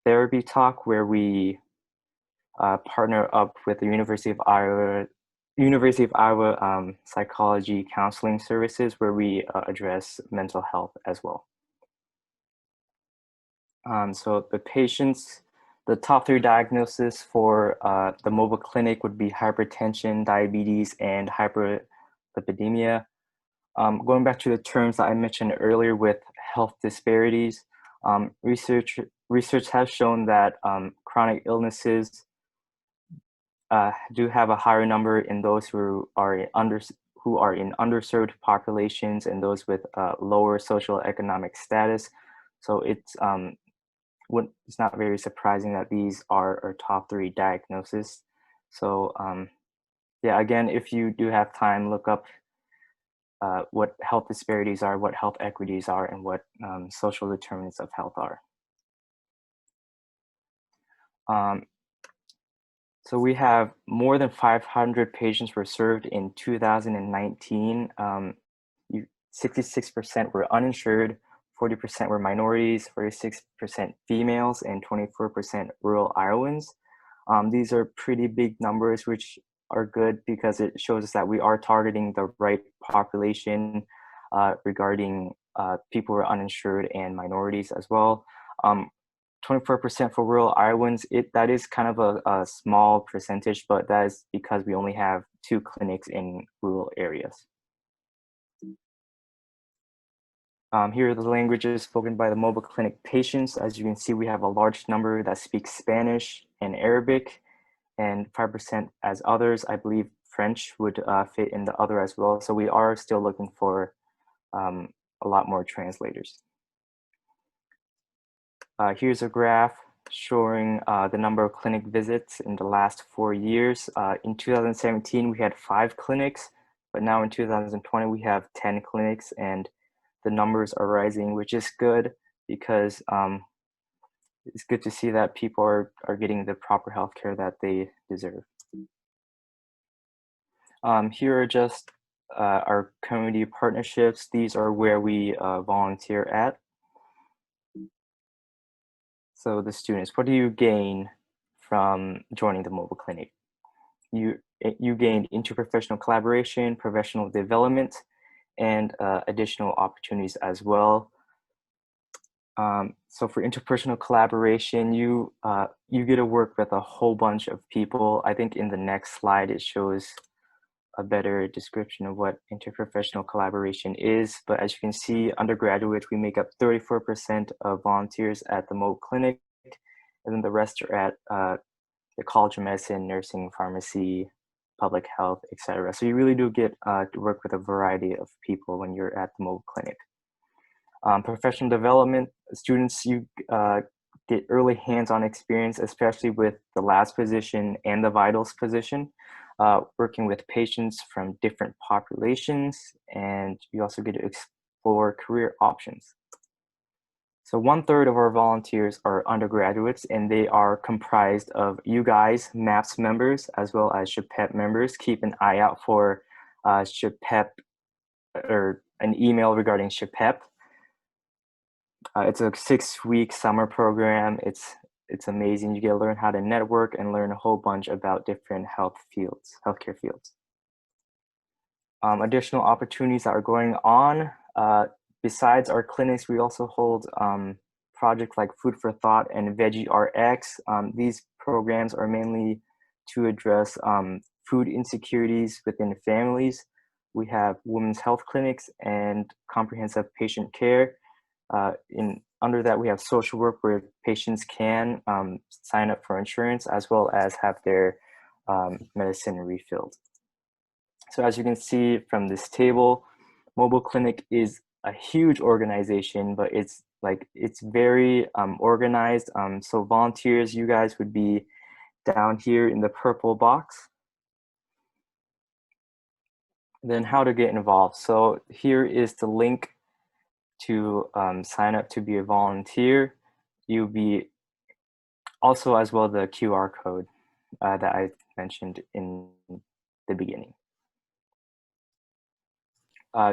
therapy talk where we partner up with the University of Iowa psychology counseling services where we address mental health as well. So the top three diagnoses for the mobile clinic would be hypertension, diabetes, and hyperlipidemia. Going back to the terms that I mentioned earlier with health disparities, research has shown that chronic illnesses do have a higher number in those who are in underserved populations and those with lower social economic status. So it's not very surprising that these are our top three diagnoses. So yeah, again, if you do have time, look up what health disparities are, what health equities are, and what social determinants of health are. So we have more than 500 patients were served in 2019. 66% were uninsured, 40% were minorities, 46% females, and 24% rural Iowans. These are pretty big numbers, which are good because it shows us that we are targeting the right population regarding people who are uninsured and minorities as well. 24% for rural Iowans, that is kind of a small percentage, but that is because we only have 2 clinics in rural areas. Here are the languages spoken by the mobile clinic patients. As you can see, we have a large number that speak Spanish and Arabic, and 5% as others. I believe French would fit in the other as well. So we are still looking for a lot more translators. Here's a graph showing the number of clinic visits in the last 4 years. In 2017, we had 5 clinics, but now in 2020, we have 10 clinics, and the numbers are rising, which is good because it's good to see that people are getting the proper healthcare that they deserve. Here are just our community partnerships. These are where we volunteer at. So the students, what do you gain from joining the mobile clinic? You gain interprofessional collaboration, professional development, and additional opportunities as well. So for interpersonal collaboration, you get to work with a whole bunch of people. I think in the next slide, it shows a better description of what interprofessional collaboration is. But as you can see, undergraduates, we make up 34% of volunteers at the mobile clinic, and then the rest are at the College of Medicine, nursing, pharmacy, public health, etc. So you really do get to work with a variety of people when you're at the mobile clinic. Professional development, students, you get early hands-on experience, especially with the labs position and the vitals position, working with patients from different populations, and you also get to explore career options. So 1/3 of our volunteers are undergraduates, and they are comprised of you guys, MAPS members, as well as SHPEP members. Keep an eye out for SHPEP or an email regarding SHPEP. It's a 6-week summer program. It's amazing. You get to learn how to network and learn a whole bunch about different healthcare fields. Additional opportunities that are going on. Besides our clinics, we also hold projects like Food for Thought and Veggie RX. These programs are mainly to address food insecurities within families. We have women's health clinics and comprehensive patient care. Under that, we have social work where patients can sign up for insurance as well as have their medicine refilled. So as you can see from this table, Mobile Clinic is a huge organization, but it's very organized. So volunteers, you guys would be down here in the purple box. Then how to get involved. So here is the link to sign up to be a volunteer. You'll be also as well the QR code that I mentioned in the beginning.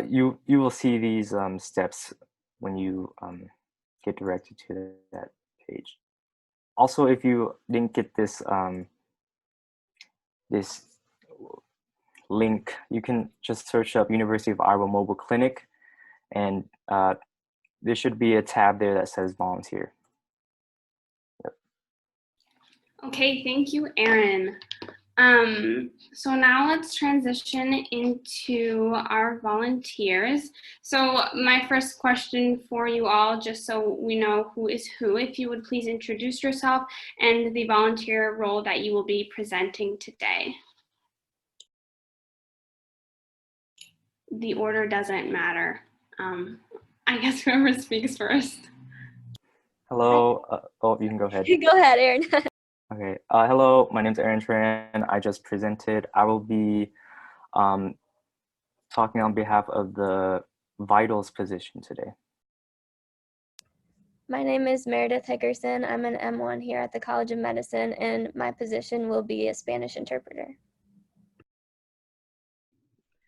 You will see these steps when you get directed to that page. Also, if you didn't get this link, you can just search up University of Iowa Mobile Clinic, and there should be a tab there that says volunteer. Okay, thank you, Aaron. So now let's transition into our volunteers. So my first question for you all, just so we know who is who, if you would please introduce yourself and the volunteer role that you will be presenting today. The order doesn't matter. I guess whoever speaks first. Hello. Oh, you can go ahead. Go ahead, Aaron. Okay. Hello, my name is Aaron Tran. I just presented. I will be talking on behalf of the vitals position today. My name is Meredith Hickerson. I'm an M1 here at the College of Medicine, and my position will be a Spanish interpreter.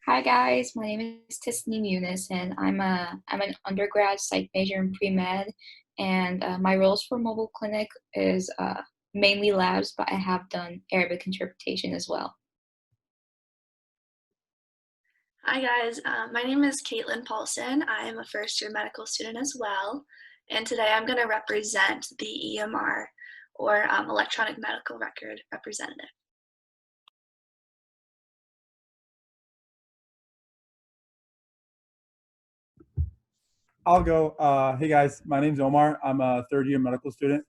Hi guys, my name is Tisney Muniz, and I'm an undergrad psych major in pre-med, and my roles for mobile clinic is mainly labs, but I have done Arabic interpretation as well. Hi guys, my name is Caitlin Paulson. I am a first year medical student as well, and today I'm going to represent the EMR, or electronic medical record representative. I'll go. Hey guys, my name's Omar. I'm a third year medical student,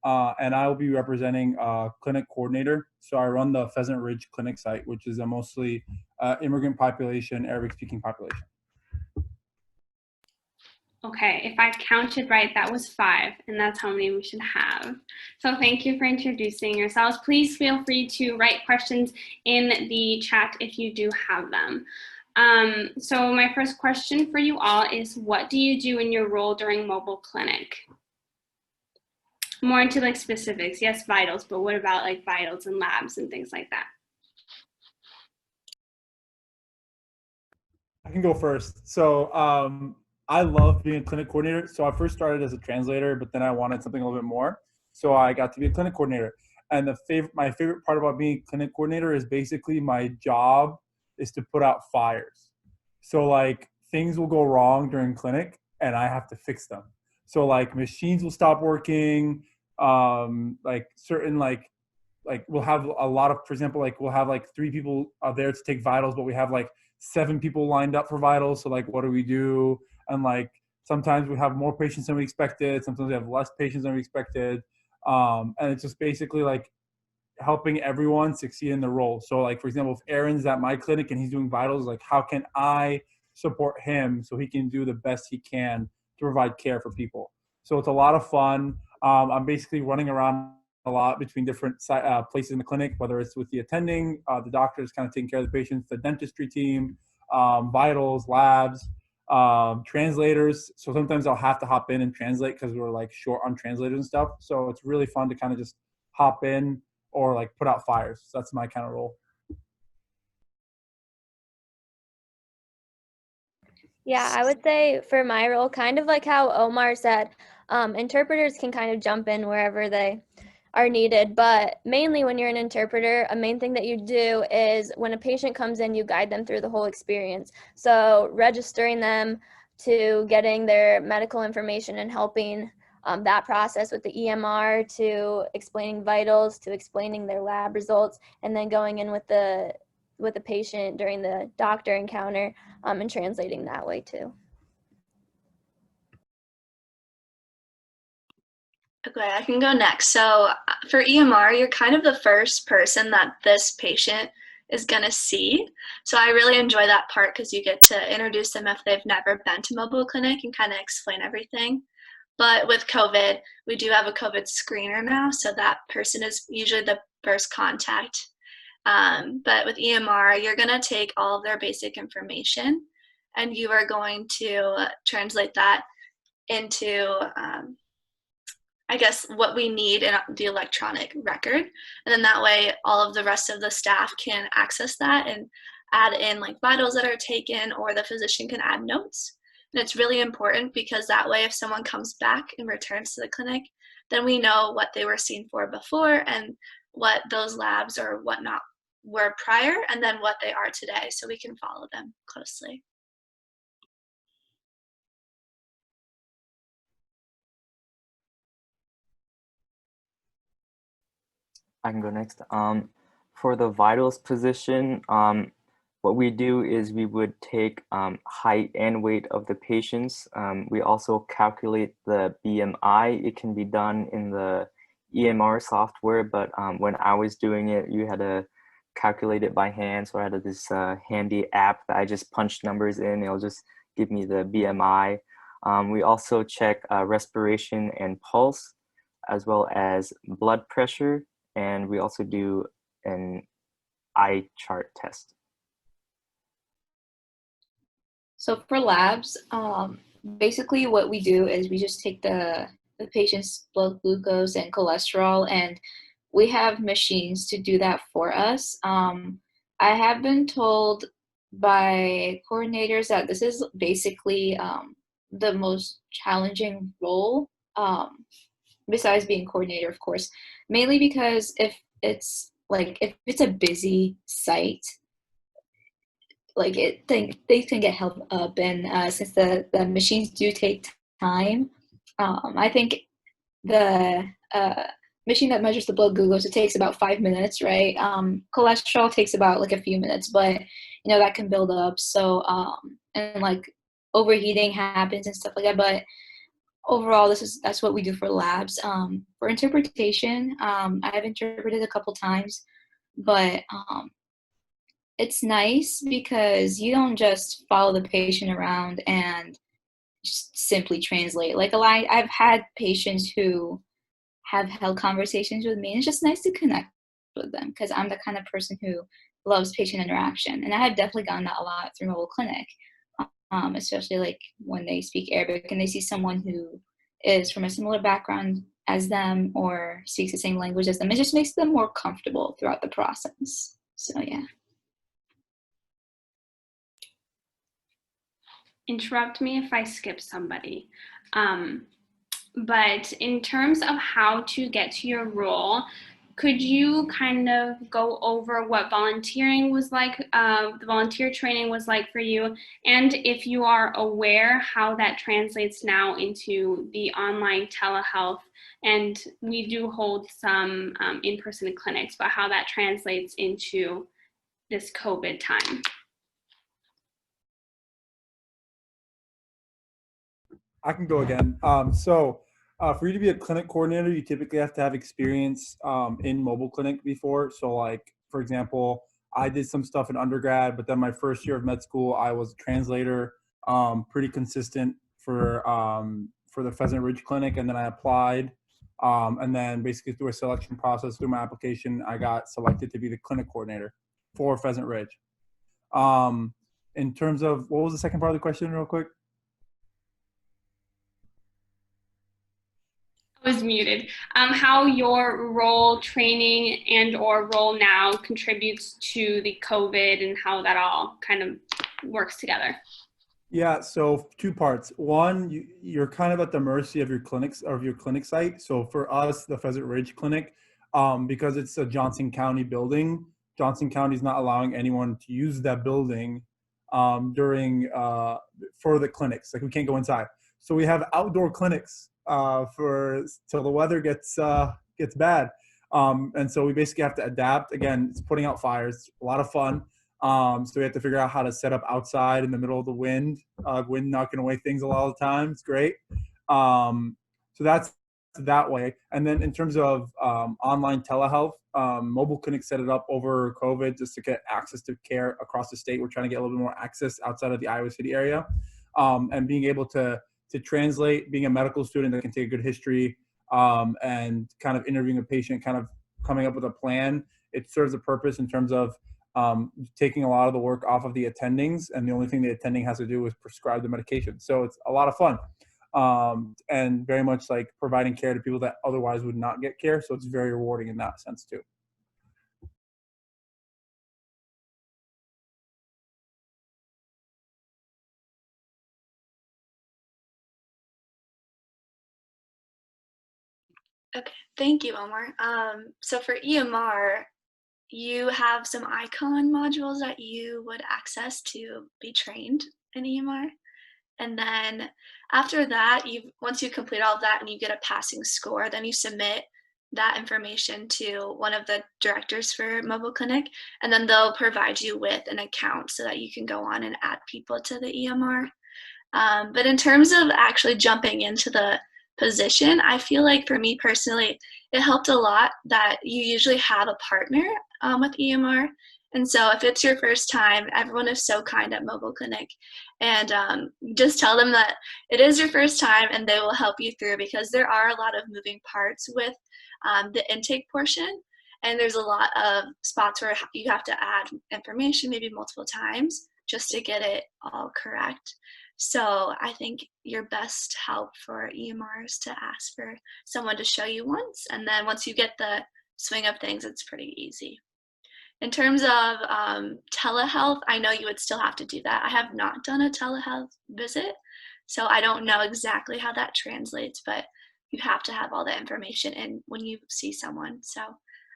and I will be representing clinic coordinator. So I run the Pheasant Ridge Clinic site, which is a mostly immigrant population, Arabic speaking population. Okay, if I counted right, that was 5, and that's how many we should have. So thank you for introducing yourselves. Please feel free to write questions in the chat if you do have them. So my first question for you all is, what do you do in your role during mobile clinic? More into like specifics, yes, vitals, but what about like vitals and labs and things like that? I can go first. So I love being a clinic coordinator. So I first started as a translator, but then I wanted something a little bit more. So I got to be a clinic coordinator. And my favorite part about being a clinic coordinator is basically my job is to put out fires. So like things will go wrong during clinic and I have to fix them. So like machines will stop working, like certain like we'll have a lot of, for example, like we'll have like 3 people there to take vitals, but we have like 7 people lined up for vitals. So like what do we do? And like sometimes we have more patients than we expected, sometimes we have less patients than we expected. And it's just basically like helping everyone succeed in the role. So like, for example, if Aaron's at my clinic and he's doing vitals, like how can I support him so he can do the best he can to provide care for people? So it's a lot of fun. I'm basically running around a lot between different places in the clinic, whether it's with the attending, the doctors kind of taking care of the patients, the dentistry team, vitals, labs, translators. So sometimes I'll have to hop in and translate because we're like short on translators and stuff. So it's really fun to kind of just hop in or like put out fires. So that's my kind of role. Yeah, I would say for my role, kind of like how Omar said, interpreters can kind of jump in wherever they are needed, but mainly when you're an interpreter, a main thing that you do is when a patient comes in, you guide them through the whole experience. So registering them to getting their medical information and helping that process with the EMR, to explaining vitals, to explaining their lab results, and then going in with the patient during the doctor encounter and translating that way too. Okay, I can go next. So for EMR, you're kind of the first person that this patient is going to see. So I really enjoy that part because you get to introduce them if they've never been to mobile clinic and kind of explain everything. But with COVID, we do have a COVID screener now, so that person is usually the first contact. But with EMR, you're going to take all of their basic information and you are going to translate that into I guess what we need in the electronic record. And then that way all of the rest of the staff can access that and add in like vitals that are taken, or the physician can add notes. And it's really important because that way if someone comes back and returns to the clinic, then we know what they were seen for before and what those labs or whatnot were prior, and then what they are today, so we can follow them closely. I can go next. For the vitals position, what we do is we would take height and weight of the patients. We also calculate the BMI. It can be done in the EMR software, but when I was doing it, you had to calculate it by hand. So I had this handy app that I just punched numbers in. It'll just give me the BMI. We also check respiration and pulse, as well as blood pressure, and we also do an eye chart test. So for labs, basically what we do is we just take the patient's blood glucose and cholesterol, and we have machines to do that for us. I have been told by coordinators that this is basically the most challenging role, besides being coordinator, of course, mainly because if it's a busy site, like things can get held up, and since the machines do take time, I think the machine that measures the blood glucose, it takes about 5 minutes, right? Cholesterol takes about like a few minutes, but that can build up. So and like overheating happens and stuff like that. But overall, that's what we do for labs. For interpretation, I've interpreted a couple times, but it's nice because you don't just follow the patient around and just simply translate. Like I've had patients who have held conversations with me, and it's just nice to connect with them because I'm the kind of person who loves patient interaction, and I have definitely gotten that a lot through mobile clinic, especially like when they speak Arabic and they see someone who is from a similar background as them or speaks the same language as them. It just makes them more comfortable throughout the process. So yeah. Interrupt me if I skip somebody. But in terms of how to get to your role, could you kind of go over what volunteering was like, the volunteer training was like for you, and if you are aware how that translates now into the online telehealth, and we do hold some in-person clinics, but how that translates into this COVID time? I can go again. For you to be a clinic coordinator, you typically have to have experience in mobile clinic before. So, like for example, I did some stuff in undergrad, but then my first year of med school, I was a translator, pretty consistent for the Pheasant Ridge Clinic, and then I applied, and then basically through a selection process, through my application, I got selected to be the clinic coordinator for Pheasant Ridge. In terms of what was the second part of the question, real quick? Was muted. How your role, training, and or role now contributes to the COVID and how that all kind of works together. Yeah, so two parts. One, you're kind of at the mercy of your clinics or of your clinic site. So for us, the Pheasant Ridge Clinic, because it's a Johnson County building, Johnson County is not allowing anyone to use that building during for the clinics. Like we can't go inside. So we have outdoor clinics for till the weather gets bad, and so we basically have to adapt. Again, it's putting out fires, a lot of fun. So we have to figure out how to set up outside in the middle of the wind knocking away things a lot of the time. It's great. So that's that way. And then in terms of online telehealth, mobile clinics set it up over COVID just to get access to care across the state. We're trying to get a little bit more access outside of the Iowa City area, and being able to translate, being a medical student that can take a good history and kind of interviewing a patient, kind of coming up with a plan. It serves a purpose in terms of taking a lot of the work off of the attendings, and the only thing the attending has to do is prescribe the medication. So it's a lot of fun, and very much like providing care to people that otherwise would not get care. So it's very rewarding in that sense too. Okay, thank you, Omar. So for EMR, you have some icon modules that you would access to be trained in EMR. And then after that, once you complete all of that and you get a passing score, then you submit that information to one of the directors for mobile clinic, and then they'll provide you with an account so that you can go on and add people to the EMR. But in terms of actually jumping into the position, I feel like for me personally, it helped a lot that you usually have a partner with EMR. And so if it's your first time, everyone is so kind at Mobile Clinic. And just tell them that it is your first time and they will help you through, because there are a lot of moving parts with the intake portion. And there's a lot of spots where you have to add information maybe multiple times just to get it all correct. So I think your best help for EMR is to ask for someone to show you once, and then once you get the swing of things, it's pretty easy. In terms of telehealth, I know you would still have to do that. I have not done a telehealth visit, so I don't know exactly how that translates, but you have to have all the information in when you see someone, so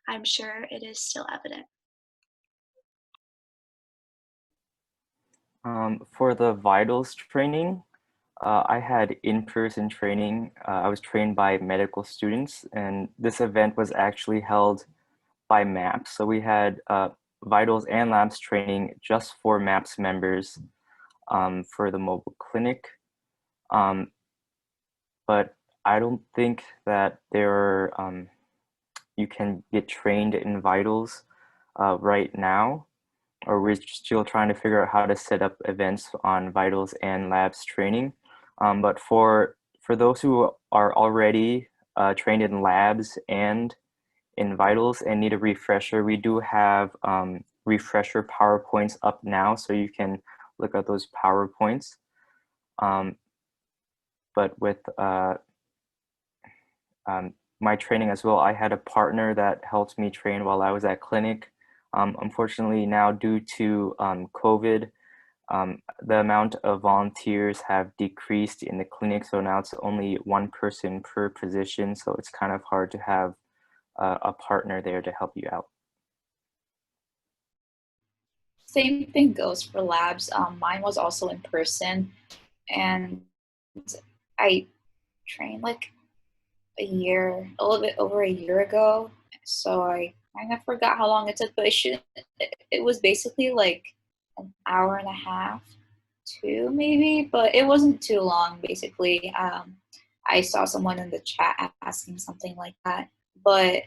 I'm sure it is still evident. For the vitals training, I had in-person training. I was trained by medical students, and this event was actually held by MAPS. So we had vitals and labs training just for MAPS members for the mobile clinic. But I don't think that you can get trained in vitals right now, or we're still trying to figure out how to set up events on vitals and labs training. But for those who are already trained in labs and in vitals and need a refresher, we do have refresher PowerPoints up now, so you can look at those PowerPoints. But with my training as well, I had a partner that helped me train while I was at clinic. Unfortunately, now due to COVID, the amount of volunteers have decreased in the clinic, so now it's only one person per position, so it's kind of hard to have a partner there to help you out. Same thing goes for labs. Mine was also in person, and I trained like a little bit over a year ago. So I kind of forgot how long it took, but it was basically like an hour and a half, two maybe, but it wasn't too long. Basically, I saw someone in the chat asking something like that, but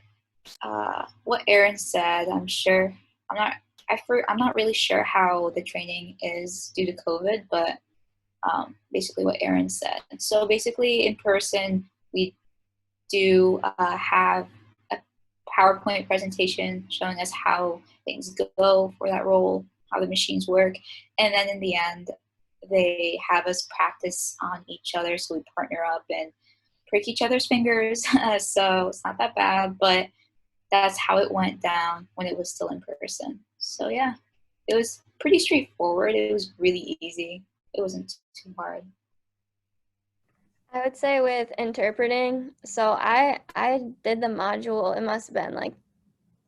what Aaron said, I'm not really sure how the training is due to COVID, but basically what Aaron said. So basically, in person, we do have a PowerPoint presentation showing us how things go for that role, how the machines work, and then in the end, they have us practice on each other. So we partner up and prick each other's fingers. So it's not that bad, but that's how it went down when it was still in person. So yeah, it was pretty straightforward. It was really easy. It wasn't too hard. I would say with interpreting, so I did the module, it must have been like,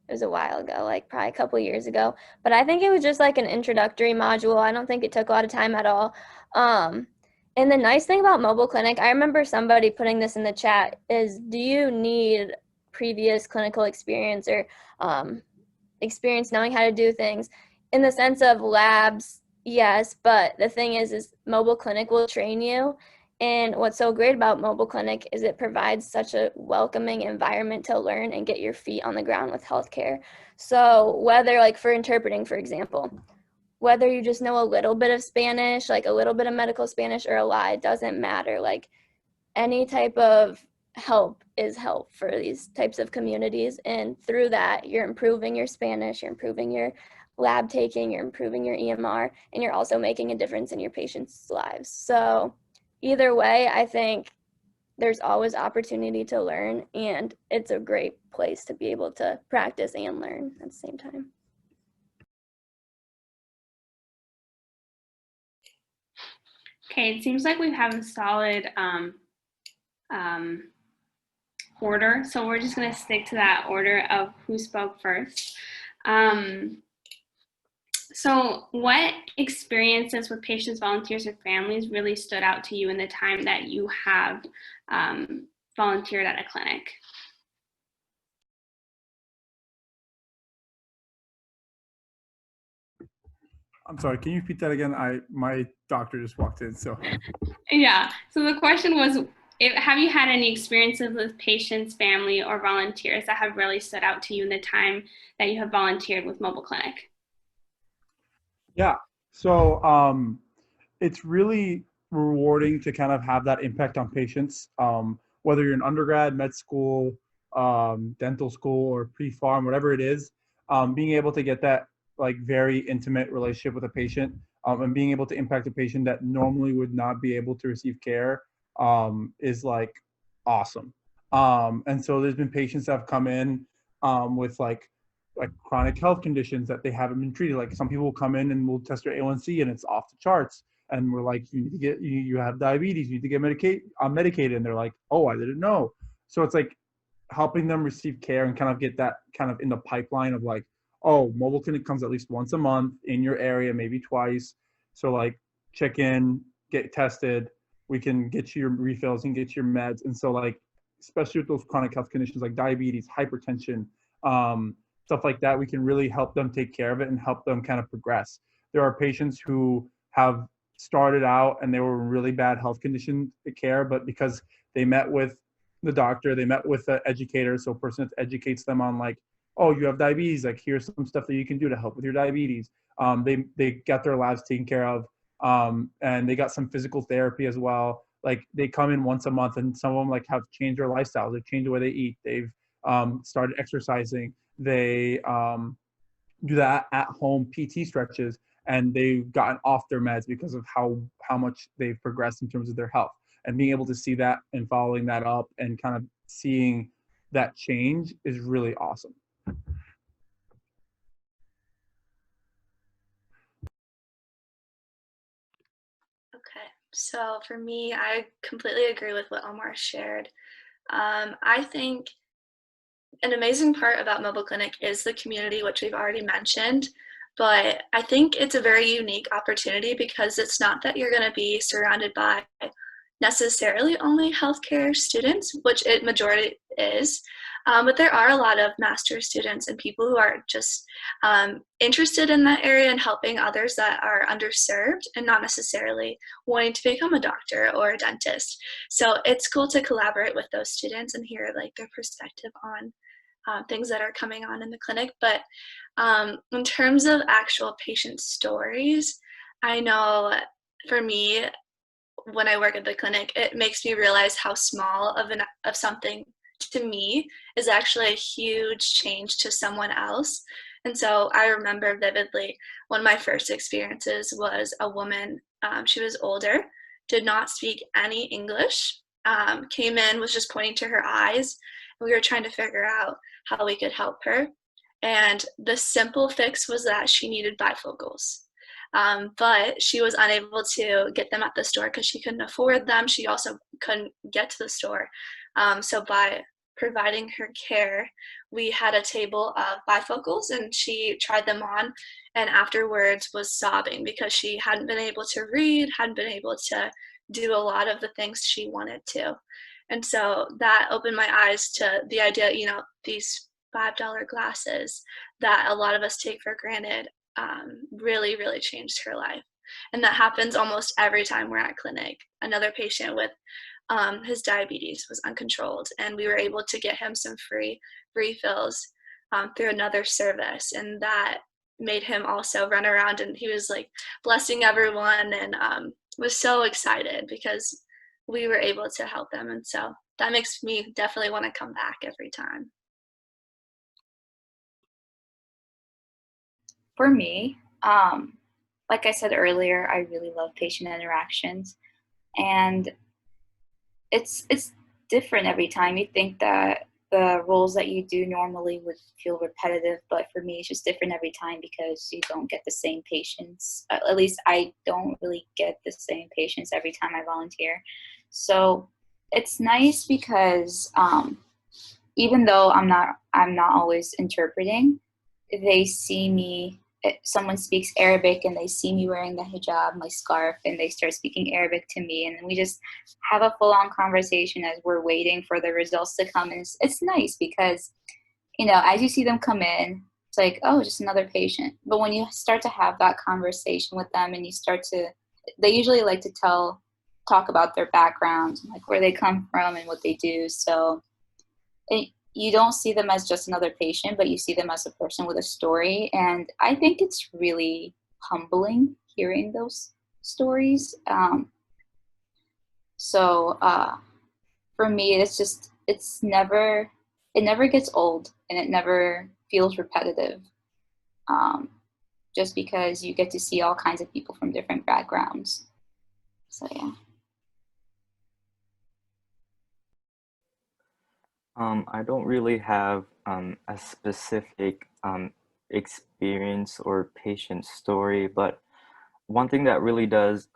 it was a while ago, like probably a couple years ago, but I think it was just like an introductory module. I don't think it took a lot of time at all. And the nice thing about mobile clinic, I remember somebody putting this in the chat, is do you need previous clinical experience or experience knowing how to do things? In the sense of labs, yes, but the thing is mobile clinic will train you. And what's so great about mobile clinic is it provides such a welcoming environment to learn and get your feet on the ground with healthcare. So whether like for interpreting, for example, whether you just know a little bit of Spanish, like a little bit of medical Spanish or a lot, it doesn't matter. Like any type of help is help for these types of communities. And through that, you're improving your Spanish, you're improving your lab taking, you're improving your EMR, and you're also making a difference in your patients' lives. So either way, I think there's always opportunity to learn, and it's a great place to be able to practice and learn at the same time. Okay, it seems like we have a solid order, so we're just going to stick to that order of who spoke first. So what experiences with patients, volunteers, or families really stood out to you in the time that you have volunteered at a clinic? I'm sorry, can you repeat that again? My doctor just walked in, so. Yeah, so the question was, have you had any experiences with patients, family, or volunteers that have really stood out to you in the time that you have volunteered with Mobile Clinic? Yeah, so it's really rewarding to kind of have that impact on patients, whether you're in undergrad, med school, dental school, or pre-pharm, whatever it is, being able to get that like very intimate relationship with a patient, and being able to impact a patient that normally would not be able to receive care, is like awesome. And so there's been patients that have come in with like chronic health conditions that they haven't been treated. Like some people will come in and we'll test their A1C and it's off the charts. And we're like, you need to get, you have diabetes, you need to get medicated. And they're like, oh, I didn't know. So it's like helping them receive care and kind of get that kind of in the pipeline of like, oh, mobile clinic comes at least once a month in your area, maybe twice. So like check in, get tested. We can get you your refills and get your meds. And so like, especially with those chronic health conditions like diabetes, hypertension, stuff like that, we can really help them take care of it and help them kind of progress. There are patients who have started out and they were in really bad health condition care, but because they met with the doctor, they met with the educator, so a person that educates them on like, oh, you have diabetes, like here's some stuff that you can do to help with your diabetes. They got their labs taken care of, and they got some physical therapy as well. Like they come in once a month, and some of them like have changed their lifestyles. They've changed the way they eat. They've started exercising. They do that at home PT stretches, and they've gotten off their meds because of how much they've progressed in terms of their health. And being able to see that and following that up and kind of seeing that change is really awesome. Okay, so for me, I completely agree with what Omar shared. I think an amazing part about Mobile Clinic is the community, which we've already mentioned. But I think it's a very unique opportunity because it's not that you're going to be surrounded by necessarily only healthcare students, which it majority is, but there are a lot of master's students and people who are just interested in that area and helping others that are underserved and not necessarily wanting to become a doctor or a dentist. So it's cool to collaborate with those students and hear like their perspective on things that are coming on in the clinic. But in terms of actual patient stories, I know for me, when I work at the clinic, it makes me realize how small of something to me is actually a huge change to someone else. And so I remember vividly one of my first experiences was a woman. She was older, did not speak any English, came in, was just pointing to her eyes. We were trying to figure out how we could help her. And the simple fix was that she needed bifocals. But she was unable to get them at the store because she couldn't afford them. She also couldn't get to the store. So by providing her care, we had a table of bifocals and she tried them on and afterwards was sobbing because she hadn't been able to read, hadn't been able to do a lot of the things she wanted to. And so that opened my eyes to the idea, these $5 glasses that a lot of us take for granted really, really changed her life. And that happens almost every time we're at clinic. Another patient with his diabetes was uncontrolled, and we were able to get him some free refills through another service. And that made him also run around, and he was like blessing everyone and was so excited because we were able to help them. And so that makes me definitely want to come back every time. For me, like I said earlier, I really love patient interactions, and it's different every time. You think that the roles that you do normally would feel repetitive, but for me, it's just different every time because you don't get the same patients. At least I don't really get the same patients every time I volunteer. So it's nice because even though I'm not always interpreting, they see me. Someone speaks Arabic and they see me wearing the hijab, my scarf, and they start speaking Arabic to me, and then we just have a full-on conversation as we're waiting for the results to come. And it's nice because, as you see them come in, it's like, oh, just another patient. But when you start to have that conversation with them and they usually like to talk about their background, like where they come from and what they do. So you don't see them as just another patient, but you see them as a person with a story. And I think it's really humbling hearing those stories. So for me, it never gets old and it never feels repetitive. Just because you get to see all kinds of people from different backgrounds. So yeah. I don't really have a specific experience or patient story, but one thing that really does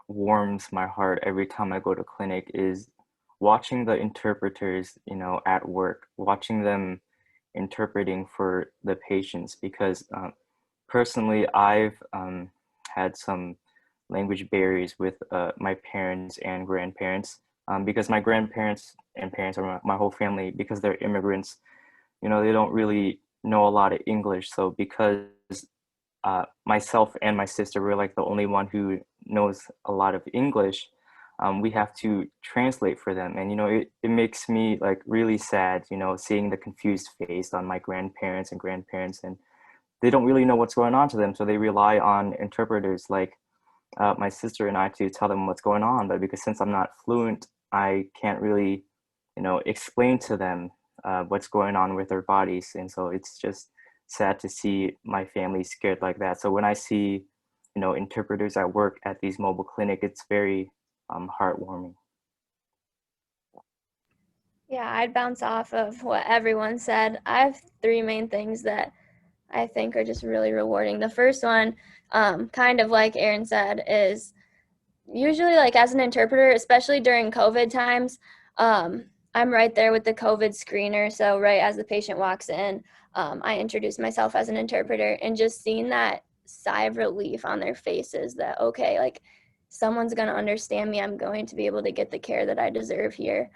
warms my heart every time I go to clinic is watching the interpreters, at work, watching them interpreting for the patients, because personally, I've had some language barriers with my parents and grandparents, because my grandparents and parents, or my whole family, because they're immigrants, they don't really know a lot of English. So because myself and my sister were like the only one who knows a lot of English, we have to translate for them. And, it makes me like really sad, seeing the confused face on my grandparents, and they don't really know what's going on to them. So they rely on interpreters like my sister and I to tell them what's going on. But because since I'm not fluent, I can't really, explain to them what's going on with their bodies. And so it's just sad to see my family scared like that. So when I see, interpreters at work at these mobile clinic, it's very heartwarming. Yeah, I'd bounce off of what everyone said. I have three main things that I think are just really rewarding. The first one, kind of like Aaron said, is usually like as an interpreter, especially during COVID times, I'm right there with the COVID screener. So right as the patient walks in, I introduce myself as an interpreter, and just seeing that sigh of relief on their faces that, okay, like someone's going to understand me. I'm going to be able to get the care that I deserve here.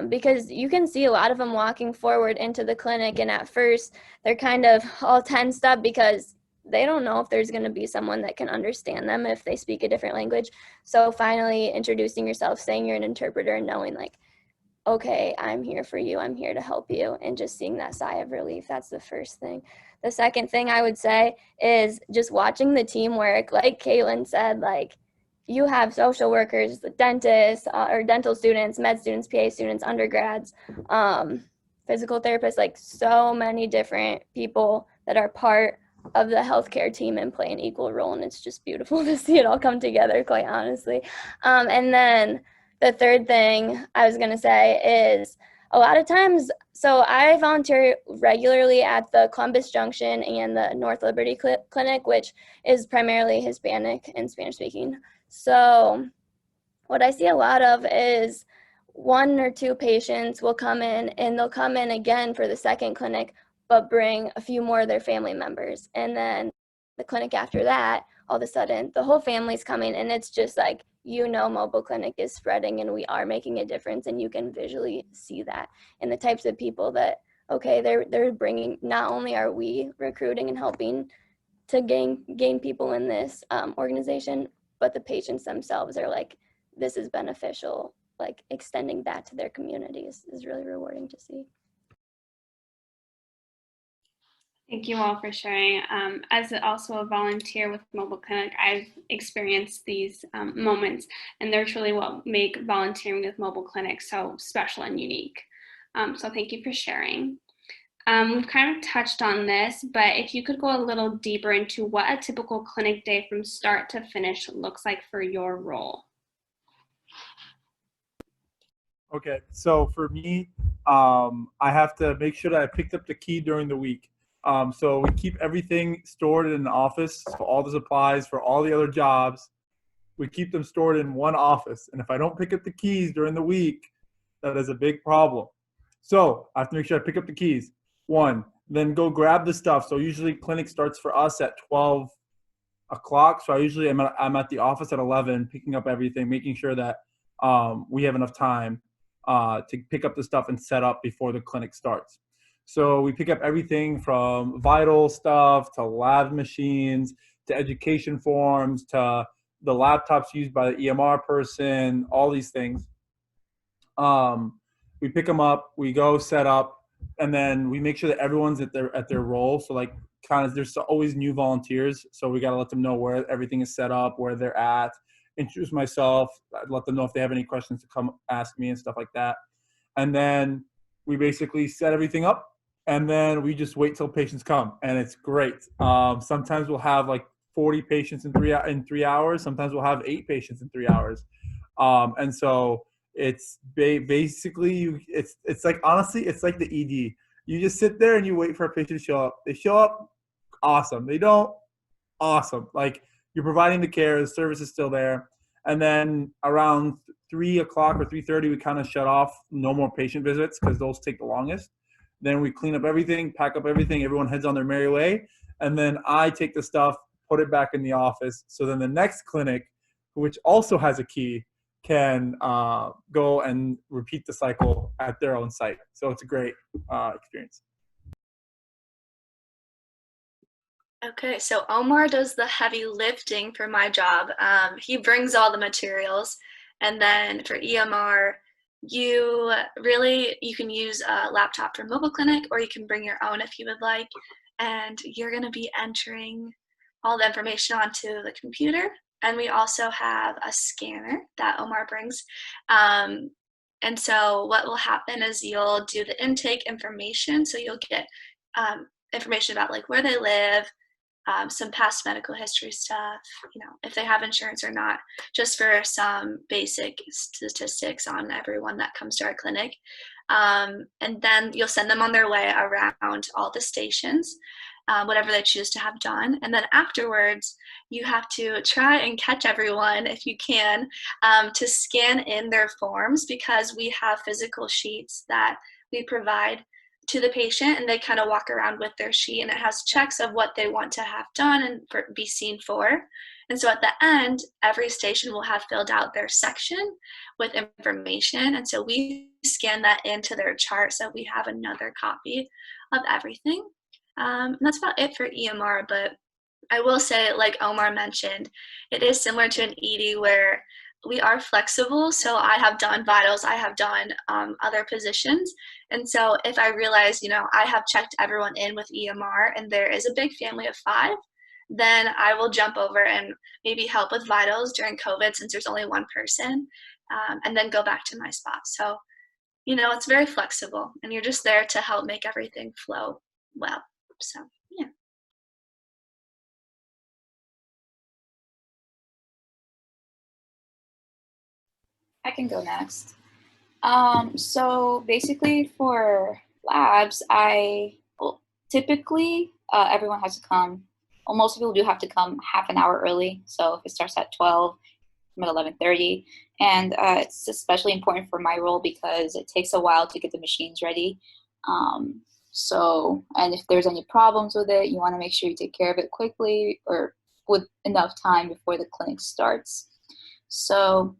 Because you can see a lot of them walking forward into the clinic, and at first they're kind of all tensed up because they don't know if there's going to be someone that can understand them if they speak a different language. So finally introducing yourself, saying you're an interpreter, and knowing like, okay, I'm here for you, I'm here to help you, and just seeing that sigh of relief, that's the first thing. The second thing I would say is just watching the teamwork. Like Caitlin said, like, you have social workers, dentists, or dental students, med students, PA students, undergrads, physical therapists, like so many different people that are part of the healthcare team and play an equal role. And it's just beautiful to see it all come together, quite honestly. And then the third thing I was going to say is a lot of times, so I volunteer regularly at the Columbus Junction and the North Liberty Clinic, which is primarily Hispanic and Spanish speaking. So what I see a lot of is one or two patients will come in, and they'll come in again for the second clinic, but bring a few more of their family members. And then the clinic after that, all of a sudden, the whole family's coming, and it's just like, mobile clinic is spreading and we are making a difference, and you can visually see that in the types of people that, okay, they're bringing, not only are we recruiting and helping to gain people in this organization, but the patients themselves are like, this is beneficial, like extending that to their communities is really rewarding to see. Thank you all for sharing. As also a volunteer with Mobile Clinic, I've experienced these moments, and they're truly what make volunteering with Mobile Clinic so special and unique. So thank you for sharing. We've kind of touched on this, but if you could go a little deeper into what a typical clinic day from start to finish looks like for your role. Okay, so for me, I have to make sure that I picked up the key during the week. So we keep everything stored in the office, so all the supplies for all the other jobs, we keep them stored in one office. And if I don't pick up the keys during the week, that is a big problem. So I have to make sure I pick up the keys. One, then go grab the stuff. So usually clinic starts for us at 12 o'clock. So I usually I'm at the office at 11, picking up everything, making sure that we have enough time to pick up the stuff and set up before the clinic starts. So we pick up everything from vital stuff to lab machines to education forms to the laptops used by the EMR person, all these things. We pick them up, we go set up, and then we make sure that everyone's at their role. So like kind of there's always new volunteers, so we got to let them know where everything is set up, where they're at. Introduce myself, I'd let them know if they have any questions to come ask me and stuff like that. And then we basically set everything up, and then we just wait till patients come, and it's great. Sometimes we'll have like 40 patients in 3 hours. Sometimes we'll have 8 patients in 3 hours, and so it's basically it's like, honestly, it's like the ED. You just sit there and you wait for a patient to show up. They show up, awesome. They don't, awesome. Like, you're providing the care, the service is still there. And then around 3 o'clock or 3:30, we kind of shut off. No more patient visits because those take the longest. Then we clean up everything, pack up everything. Everyone heads on their merry way. And then I take the stuff, put it back in the office. So then the next clinic, which also has a key, can go and repeat the cycle at their own site. So it's a great experience. Okay, so Omar does the heavy lifting for my job. He brings all the materials, and then for EMR, you can use a laptop for mobile clinic, or you can bring your own if you would like, and you're going to be entering all the information onto the computer. And we also have a scanner that Omar brings. And so what will happen is you'll do the intake information. So you'll get information about like where they live, some past medical history stuff, if they have insurance or not, just for some basic statistics on everyone that comes to our clinic. And then you'll send them on their way around all the stations, whatever they choose to have done. And then afterwards, you have to try and catch everyone, if you can, to scan in their forms, because we have physical sheets that we provide to the patient, and they kind of walk around with their sheet, and it has checks of what they want to have done and be seen for. And so at the end, every station will have filled out their section with information, and so we scan that into their chart so we have another copy of everything. And that's about it for EMR, but I will say, like Omar mentioned, it is similar to an ED where we are flexible. So I have done vitals, I have done other positions. And so if I realize, I have checked everyone in with EMR and there is a big family of 5, then I will jump over and maybe help with vitals during COVID since there's only one person, and then go back to my spot. So, it's very flexible, and you're just there to help make everything flow well. So, yeah. I can go next. So basically for labs, typically everyone has to come. Well, most people do have to come half an hour early. So if it starts at 12, I'm at 11:30, and it's especially important for my role because it takes a while to get the machines ready. And if there's any problems with it, you want to make sure you take care of it quickly or with enough time before the clinic starts. So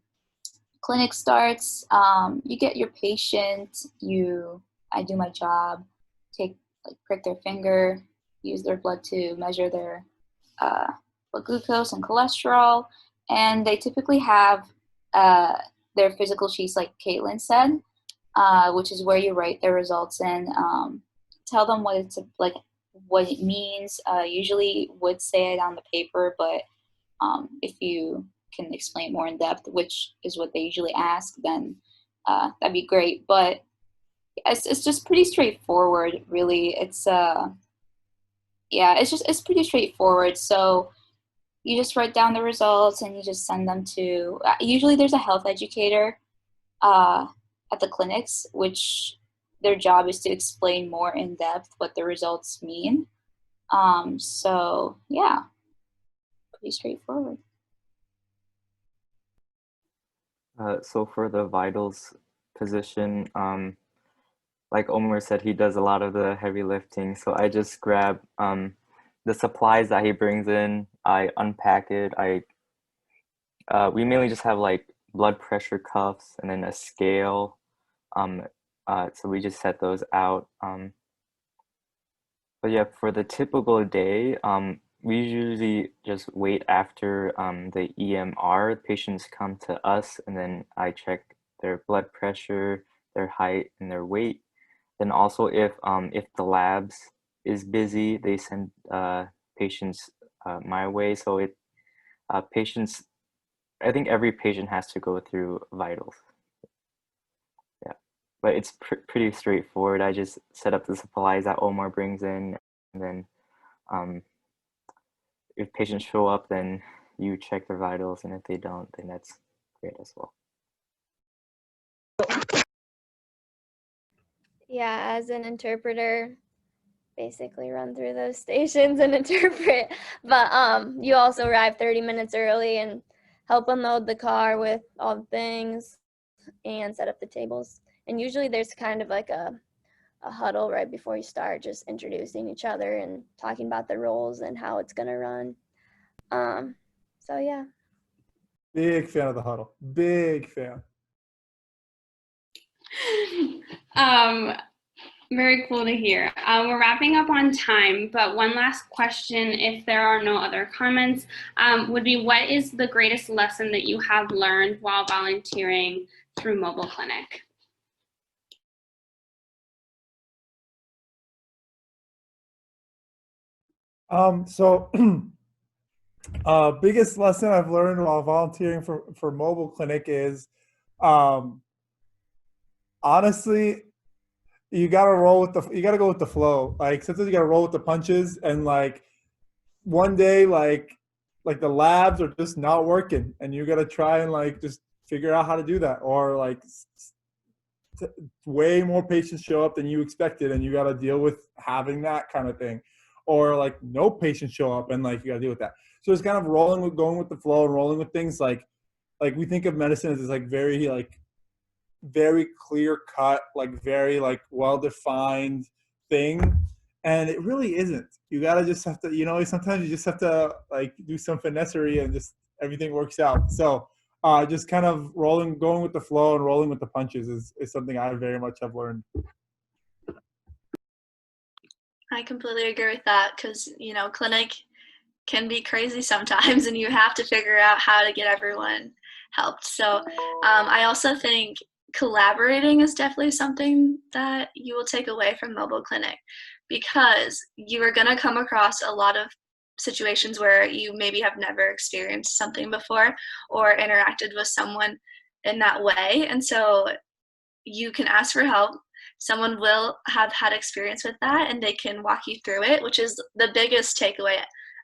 clinic starts, you get your patient, I do my job, prick their finger, use their blood to measure their blood glucose and cholesterol, and they typically have their physical sheets, like Caitlin said, which is where you write their results in, tell them what it means. Usually would say it on the paper, but if you can explain more in depth, which is what they usually ask, then that'd be great. But it's just pretty straightforward, really. It's pretty straightforward. So you just write down the results and you just send them to. Usually, there's a health educator at the clinics, which their job is to explain more in depth what the results mean. So yeah, pretty straightforward. So for the vitals position, like Omar said, he does a lot of the heavy lifting. So I just grab the supplies that he brings in. I unpack it. We mainly just have like blood pressure cuffs and then a scale. Um, so we just set those out. But yeah, for the typical day, we usually just wait after the EMR. Patients come to us, and then I check their blood pressure, their height, and their weight. Then also, if the labs is busy, they send patients my way. So patients, I think every patient has to go through vitals. Yeah, but it's pretty straightforward. I just set up the supplies that Omar brings in, and then um, if patients show up, then you check their vitals, and if they don't, then that's great as well. Yeah, as an interpreter, basically run through those stations and interpret. But you also arrive 30 minutes early and help unload the car with all the things and set up the tables. And usually there's kind of like a huddle right before you start, just introducing each other and talking about the roles and how it's gonna run. So yeah. Big fan of the huddle. Big fan. Very cool to hear. We're wrapping up on time, but one last question, if there are no other comments, would be, what is the greatest lesson that you have learned while volunteering through Mobile Clinic? So biggest lesson I've learned while volunteering for Mobile Clinic is honestly, you gotta go with the flow. Like sometimes you gotta roll with the punches, and like one day like the labs are just not working, and you gotta try and like just figure out how to do that, or like way more patients show up than you expected, and you gotta deal with having that kind of thing, or like no patients show up, and like you gotta deal with that. So it's kind of going with the flow and rolling with things. Like we think of medicine as this like very clear cut, like very like well defined thing, and it really isn't. You gotta just have to, sometimes you just have to like do some finessery, and just everything works out. So just kind of going with the flow and rolling with the punches is something I very much have learned. I completely agree with that, because clinic can be crazy sometimes, and you have to figure out how to get everyone helped. So I also think collaborating is definitely something that you will take away from Mobile Clinic, because you are going to come across a lot of situations where you maybe have never experienced something before or interacted with someone in that way. And so you can ask for help. Someone will have had experience with that, and they can walk you through it, which is the biggest takeaway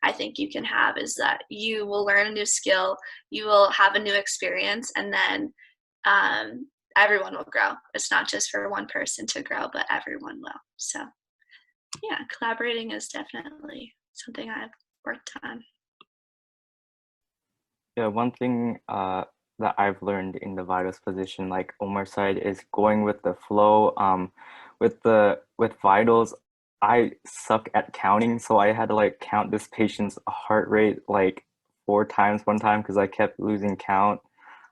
I think you can have, is that you will learn a new skill, you will have a new experience, and then everyone will grow. It's not just for one person to grow, but everyone will. So yeah, collaborating is definitely something I've worked on. Yeah, one thing that I've learned in the vitals position, like Omar said, is going with the flow. With vitals, I suck at counting, so I had to like count this patient's heart rate like 4 times one time because I kept losing count.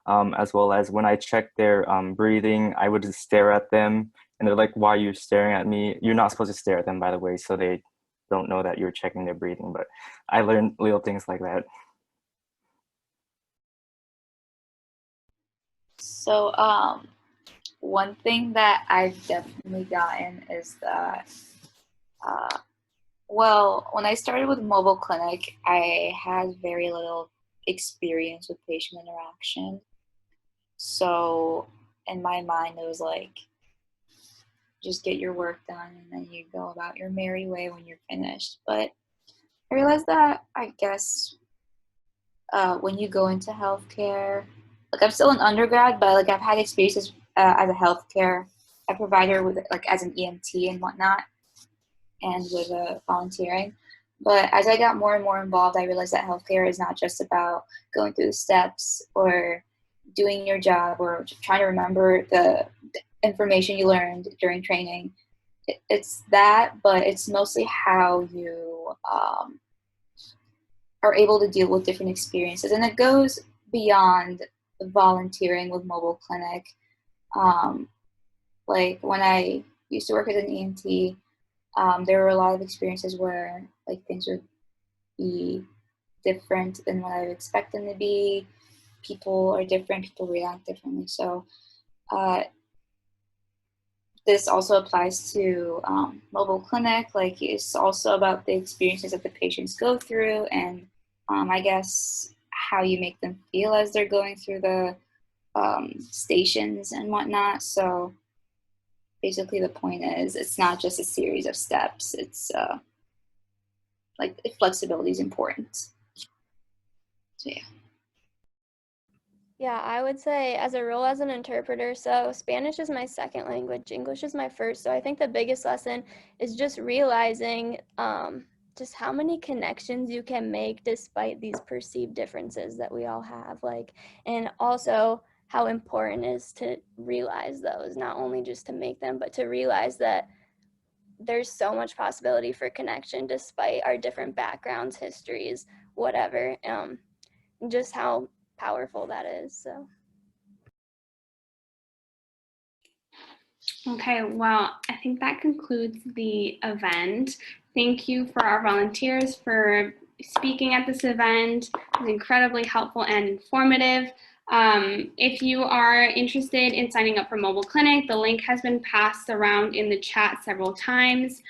As well as when I checked their breathing, I would just stare at them, and they're like, "Why are you staring at me? You're not supposed to stare at them, by the way." So they don't know that you're checking their breathing. But I learned little things like that. So one thing that I've definitely gotten is that well, when I started with Mobile Clinic, I had very little experience with patient interaction. So in my mind, it was like, just get your work done and then you go about your merry way when you're finished. But I realized that, I guess, when you go into healthcare, like I'm still an undergrad, but like I've had experiences as a healthcare provider with like as an EMT and whatnot, and with volunteering. But as I got more and more involved, I realized that healthcare is not just about going through the steps or doing your job or trying to remember the information you learned during training. It's that, but it's mostly how you are able to deal with different experiences. And it goes beyond volunteering with mobile clinic. Like when I used to work as an EMT, there were a lot of experiences where like things would be different than what I would expect them to be. People are different, people react differently. So this also applies to mobile clinic. Like it's also about the experiences that the patients go through, and I guess how you make them feel as they're going through the stations and whatnot. So basically the point is it's not just a series of steps. It's like flexibility is important. So yeah. Yeah, I would say as a role as an interpreter, so Spanish is my second language, English is my first. So I think the biggest lesson is just realizing just how many connections you can make despite these perceived differences that we all have. Like, and also how important it is to realize those, not only just to make them, but to realize that there's so much possibility for connection despite our different backgrounds, histories, whatever. Just how powerful that is. So Okay, well, I think that concludes the event. Thank you for our volunteers for speaking at this event. It was incredibly helpful and informative. If you are interested in signing up for Mobile Clinic, the link has been passed around in the chat several times.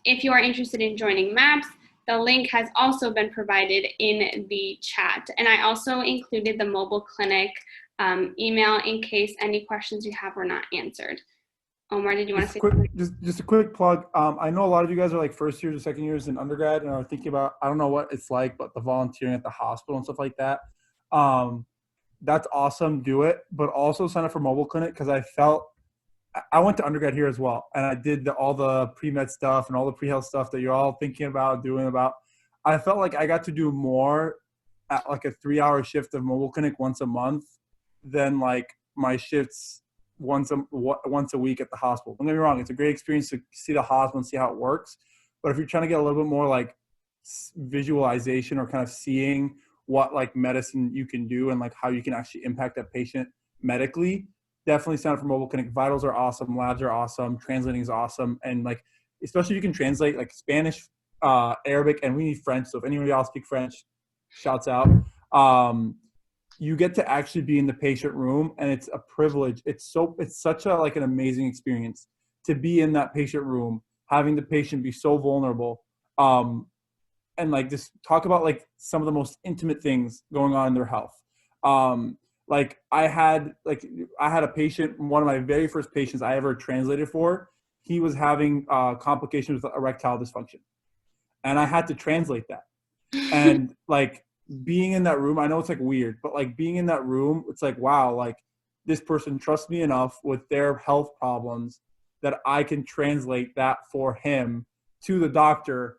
If you are interested in joining MAPS, the link has also been provided in the chat. And I also included the Mobile Clinic email in case any questions you have were not answered. Omar, did you want to say something? Just a quick plug. I know a lot of you guys are like first years or second years in undergrad and are thinking about, I don't know what it's like, but the volunteering at the hospital and stuff like that. That's awesome. Do it. But also sign up for Mobile Clinic, because I went to undergrad here as well. And I did all the pre-med stuff and all the pre-health stuff that you're all thinking about, doing about. I felt like I got to do more at like a 3-hour shift of Mobile Clinic once a month than like my shifts once a week at the hospital. Don't get me wrong, it's a great experience to see the hospital and see how it works. But if you're trying to get a little bit more like visualization or kind of seeing what like medicine you can do and like how you can actually impact that patient medically, definitely sign up for Mobile Clinic. Vitals are awesome, labs are awesome, translating is awesome, and like especially if you can translate like Spanish, Arabic, and we need French. So if anybody else speak French, shouts out. You get to actually be in the patient room, and it's a privilege. It's such a like an amazing experience to be in that patient room, having the patient be so vulnerable, and like just talk about like some of the most intimate things going on in their health. Like I had a patient, one of my very first patients I ever translated for. He was having complications with erectile dysfunction, and I had to translate that. And like being in that room, I know it's like weird, but like being in that room, it's like, wow, like this person trusts me enough with their health problems that I can translate that for him to the doctor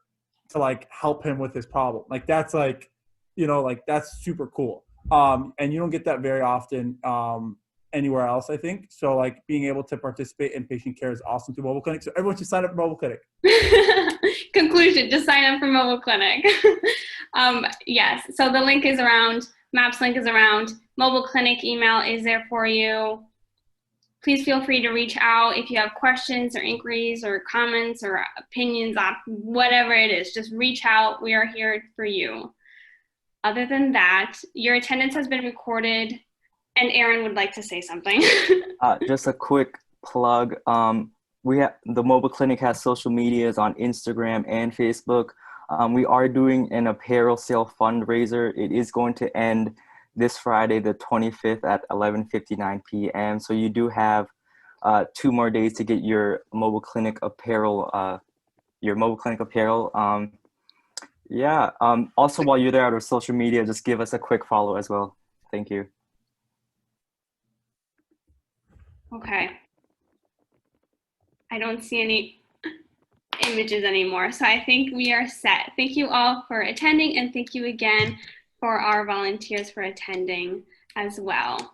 to like help him with his problem. Like that's like, like that's super cool. And you don't get that very often anywhere else, I think. So like being able to participate in patient care is awesome through Mobile Clinic. So everyone should sign up for Mobile Clinic. Conclusion, just sign up for Mobile Clinic. Yes, so the link is around, MAPS link is around, Mobile Clinic email is there for you. Please feel free to reach out if you have questions or inquiries or comments or opinions on whatever it is. Just reach out. We are here for you. Other than that, your attendance has been recorded, and Aaron would like to say something. Just a quick plug. The Mobile Clinic has social medias on Instagram and Facebook. We are doing an apparel sale fundraiser. It is going to end this Friday, the 25th at 11:59 p.m. So you do have 2 more days to get your Mobile Clinic apparel. Yeah. Also, while you're there on our social media, just give us a quick follow as well. Thank you. Okay. I don't see any images anymore, so I think we are set. Thank you all for attending, and thank you again for our volunteers for attending as well.